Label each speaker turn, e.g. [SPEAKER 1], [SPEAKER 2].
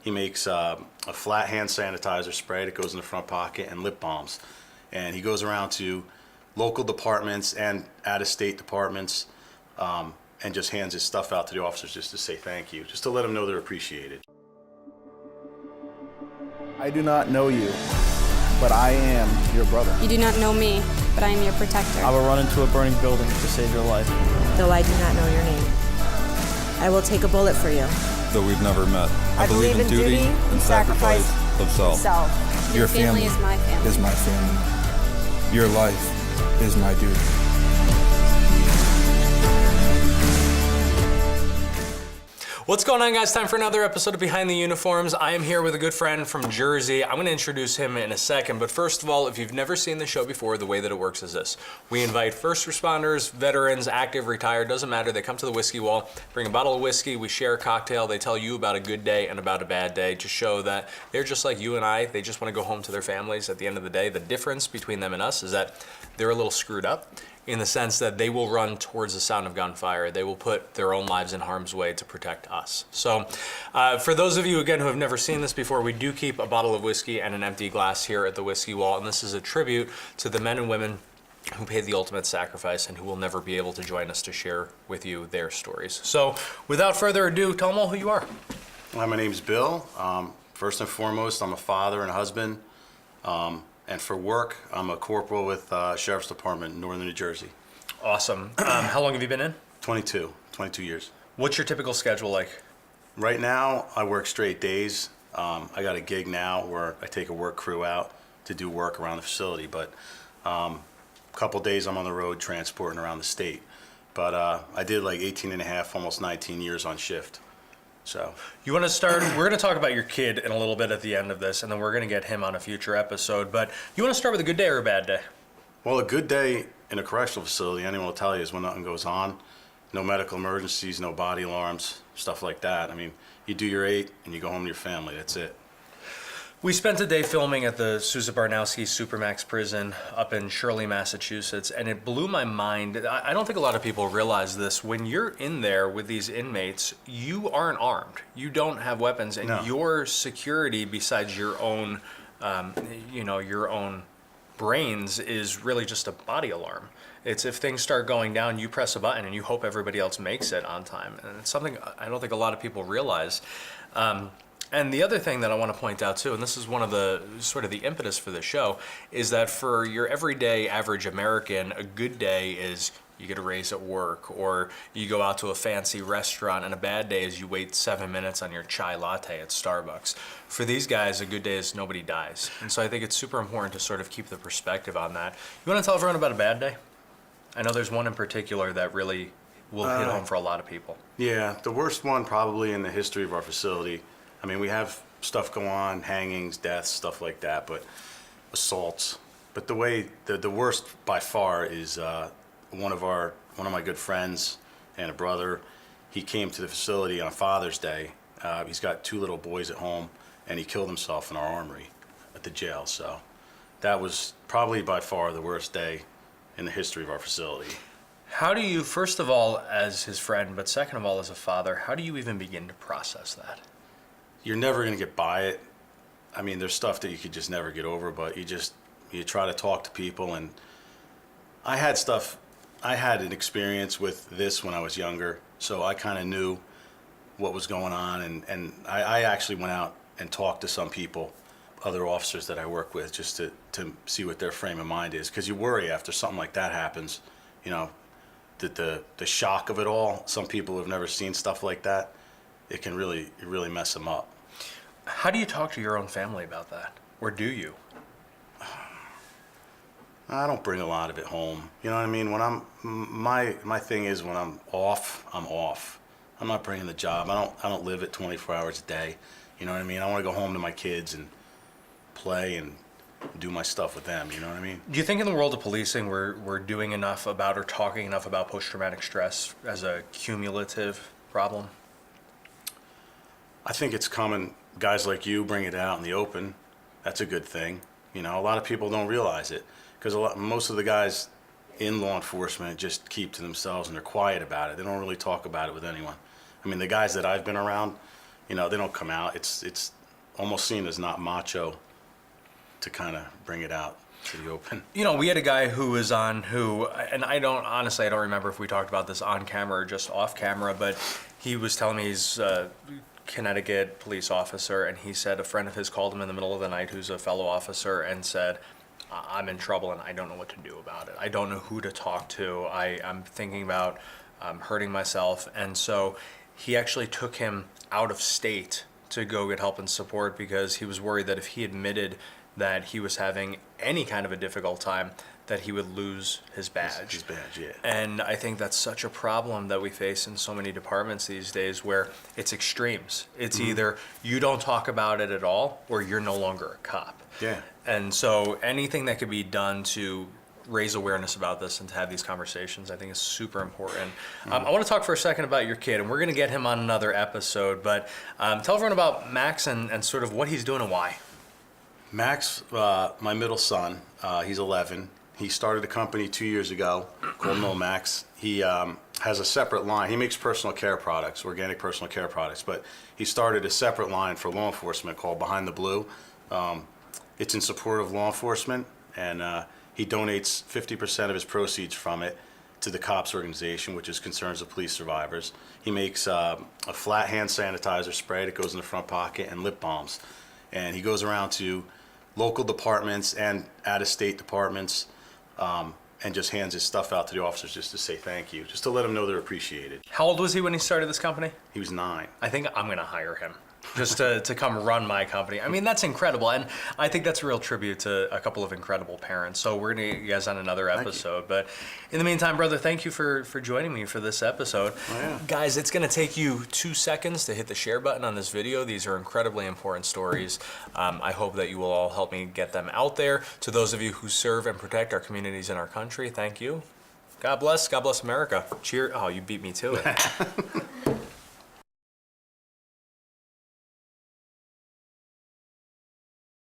[SPEAKER 1] He makes a flat hand sanitizer spray that goes in the front pocket and lip balms. And he goes around to local departments and out-of-state departments and just hands his stuff out to the officers just to say thank you, just to let them know they're appreciated.
[SPEAKER 2] I do not know you, but I am your brother.
[SPEAKER 3] You do not know me, but I am your protector.
[SPEAKER 4] I will run into a burning building to save your life.
[SPEAKER 5] Though I do not know your name, I will take a bullet for you.
[SPEAKER 6] Though we've never met,
[SPEAKER 5] I believe in duty and sacrifice
[SPEAKER 6] of self.
[SPEAKER 3] Your family is my family.
[SPEAKER 7] Is my family. Your life is my duty.
[SPEAKER 8] What's going on, guys? Time for another episode of Behind the Uniforms. I am here with a good friend from Jersey. I'm going to introduce him in a second, but first of all, if you've never seen the show before, the way that it works is this. We invite first responders, veterans, active, retired, doesn't matter. They come to the whiskey wall, bring a bottle of whiskey, we share a cocktail, they tell you about a good day and about a bad day to show that they're just like you and I. They just want to go home to their families at the end of the day. The difference between them and us is that they're a little screwed up, in the sense that they will run towards the sound of gunfire. They will put their own lives in harm's way to protect us. So for those of you, again, who have never seen this before, we do keep a bottle of whiskey and an empty glass here at the Whiskey Wall, and this is a tribute to the men and women who paid the ultimate sacrifice and who will never be able to join us to share with you their stories. So without further ado, tell them all who you are.
[SPEAKER 1] Hi, my name's Bill. First and foremost, I'm a father and a husband. And for work, I'm a corporal with Sheriff's Department in Northern New Jersey.
[SPEAKER 8] Awesome. How long have you been in?
[SPEAKER 1] 22 years.
[SPEAKER 8] What's your typical schedule like?
[SPEAKER 1] Right now, I work straight days. I got a gig now where I take a work crew out to do work around the facility, but a couple days I'm on the road transporting around the state. But I did like 18 and a half, almost 19 years on shift. So
[SPEAKER 8] you want to start, we're going to talk about your kid in a little bit at the end of this, and then we're going to get him on a future episode, but you want to start with a good day or a bad day?
[SPEAKER 1] Well, a good day in a correctional facility, anyone will tell you, is when nothing goes on. No medical emergencies, no body alarms, stuff like that. I mean, you do your 8 and you go home to your family, that's it.
[SPEAKER 8] We spent a day filming at the Sousa Barnowski Supermax prison up in Shirley, Massachusetts, and it blew my mind. I don't think a lot of people realize this. When you're in there with these inmates, you aren't armed. You don't have weapons, and
[SPEAKER 1] No.
[SPEAKER 8] Your security, besides your own, your own brains, is really just a body alarm. It's if things start going down, you press a button and you hope everybody else makes it on time. And it's something I don't think a lot of people realize. And the other thing that I want to point out too, and this is one of the sort of the impetus for the show, is that for your everyday average American, a good day is you get a raise at work, or you go out to a fancy restaurant, and a bad day is you wait 7 minutes on your chai latte at Starbucks. For these guys, a good day is nobody dies. And so I think it's super important to sort of keep the perspective on that. You want to tell everyone about a bad day? I know there's one in particular that really will hit home for a lot of people.
[SPEAKER 1] Yeah, the worst one probably in the history of our facility. I mean, we have stuff go on, hangings, deaths, stuff like that, but assaults. But the worst by far is one of my good friends and a brother. He came to the facility on Father's Day. He's got 2 little boys at home, and he killed himself in our armory at the jail. So that was probably by far the worst day in the history of our facility.
[SPEAKER 8] How do you, first of all, as his friend, but second of all, as a father, how do you even begin to process that?
[SPEAKER 1] You're never going to get by it. I mean, there's stuff that you could just never get over, but you try to talk to people. And I had an experience with this when I was younger, so I kind of knew what was going on. And I actually went out and talked to some people, other officers that I work with, just to see what their frame of mind is. Because you worry after something like that happens, that the shock of it all, some people have never seen stuff like that, it can really mess them up.
[SPEAKER 8] How do you talk to your own family about that? Or do you?
[SPEAKER 1] I don't bring a lot of it home. You know what I mean? When my thing is when I'm off, I'm off. I'm not bringing the job. I don't live it 24 hours a day. You know what I mean? I want to go home to my kids and play and do my stuff with them. You know what I mean?
[SPEAKER 8] Do you think in the world of policing we're doing enough about or talking enough about post-traumatic stress as a cumulative problem?
[SPEAKER 1] I think it's coming. Guys like you bring it out in the open. That's a good thing. A lot of people don't realize it because most of the guys in law enforcement just keep to themselves and they're quiet about it. They don't really talk about it with anyone. I mean, the guys that I've been around, you know, they don't come out. It's almost seen as not macho to kind of bring it out to the open.
[SPEAKER 8] You know, we had a guy who was on and I don't remember if we talked about this on camera or just off camera, but he was telling me he's a Connecticut police officer, and he said a friend of his called him in the middle of the night who's a fellow officer and said, I'm in trouble and I don't know what to do about it. I don't know who to talk to. I'm thinking about hurting myself. And so he actually took him out of state to go get help and support because he was worried that if he admitted that he was having any kind of a difficult time, that he would lose his badge.
[SPEAKER 1] His badge, yeah.
[SPEAKER 8] And I think that's such a problem that we face in so many departments these days where it's extremes. It's either you don't talk about it at all or you're no longer a cop.
[SPEAKER 1] Yeah.
[SPEAKER 8] And so anything that could be done to raise awareness about this and to have these conversations, I think is super important. I want to talk for a second about your kid, and we're going to get him on another episode, but tell everyone about Max and sort of what he's doing and why.
[SPEAKER 1] Max, my middle son, he's 11. He started a company 2 years ago called No Max. He has a separate line. He makes personal care products, organic personal care products, but he started a separate line for law enforcement called Behind the Blue. It's in support of law enforcement, and he donates 50% of his proceeds from it to the COPS organization, which is Concerns of Police Survivors. He makes a flat hand sanitizer spray that goes in the front pocket and lip balms. And he goes around to local departments and out-of-state departments and just hands his stuff out to the officers just to say thank you, just to let them know they're appreciated.
[SPEAKER 8] How old was he when he started this company?
[SPEAKER 1] He was 9.
[SPEAKER 8] I think I'm going to hire him just to come run my company. I mean, that's incredible. And I think that's a real tribute to a couple of incredible parents. So we're going to get you guys on another episode. But in the meantime, brother, thank you for joining me for this episode.
[SPEAKER 1] Oh, yeah.
[SPEAKER 8] Guys, it's going to take you 2 seconds to hit the share button on this video. These are incredibly important stories. I hope that you will all help me get them out there. To those of you who serve and protect our communities in our country, thank you. God bless. God bless America. Cheer. Oh, you beat me to it.